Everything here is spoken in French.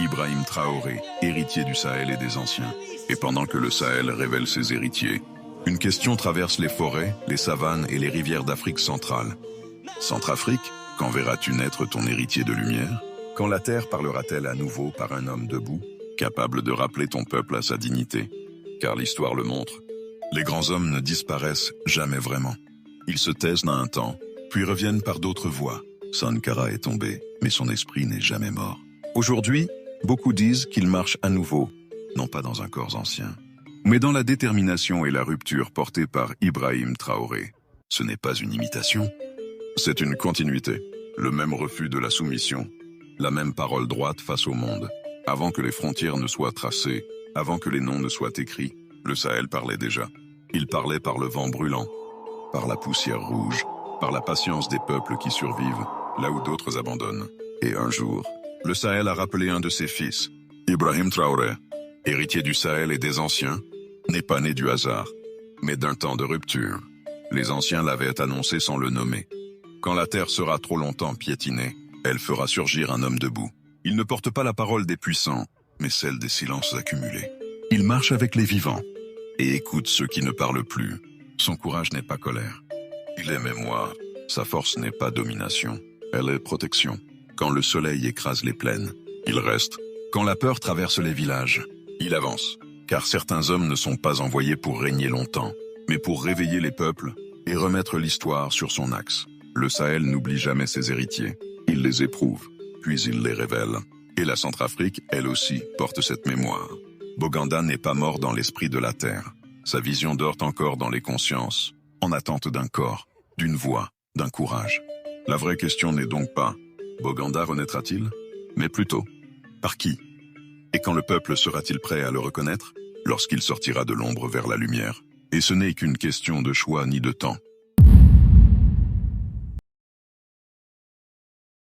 Ibrahim Traoré, héritier du Sahel et des anciens. Et pendant que le Sahel révèle ses héritiers, une question traverse les forêts, les savanes et les rivières d'Afrique centrale. Centrafrique, quand verras-tu naître ton héritier de lumière? Quand la terre parlera-t-elle à nouveau par un homme debout, capable de rappeler ton peuple à sa dignité? Car l'histoire le montre, les grands hommes ne disparaissent jamais vraiment. Ils se taisent d'un temps, puis reviennent par d'autres voies. Sankara est tombé, mais son esprit n'est jamais mort. Aujourd'hui, beaucoup disent qu'il marche à nouveau, non pas dans un corps ancien, mais dans la détermination et la rupture portée par Ibrahim Traoré. Ce n'est pas une imitation, c'est une continuité. Le même refus de la soumission, la même parole droite face au monde. Avant que les frontières ne soient tracées, avant que les noms ne soient écrits, le Sahel parlait déjà. Il parlait par le vent brûlant, par la poussière rouge, par la patience des peuples qui survivent, là où d'autres abandonnent. Et un jour, le Sahel a rappelé un de ses fils, Ibrahim Traoré, héritier du Sahel et des anciens, n'est pas né du hasard, mais d'un temps de rupture. Les anciens l'avaient annoncé sans le nommer. Quand la terre sera trop longtemps piétinée, elle fera surgir un homme debout. Il ne porte pas la parole des puissants, mais celle des silences accumulés. Il marche avec les vivants et écoute ceux qui ne parlent plus. Son courage n'est pas colère. Il est mémoire. Sa force n'est pas domination. Elle est protection. Quand le soleil écrase les plaines, il reste. Quand la peur traverse les villages, il avance. Car certains hommes ne sont pas envoyés pour régner longtemps, mais pour réveiller les peuples et remettre l'histoire sur son axe. Le Sahel n'oublie jamais ses héritiers. Il les éprouve, puis il les révèle. Et la Centrafrique, elle aussi, porte cette mémoire. Boganda n'est pas mort dans l'esprit de la terre. Sa vision dort encore dans les consciences, en attente d'un corps, d'une voix, d'un courage. La vraie question n'est donc pas « Boganda renaîtra-t-il ?» mais plutôt « Par qui ?» Et quand le peuple sera-t-il prêt à le reconnaître? Lorsqu'il sortira de l'ombre vers la lumière. Et ce n'est qu'une question de choix ni de temps.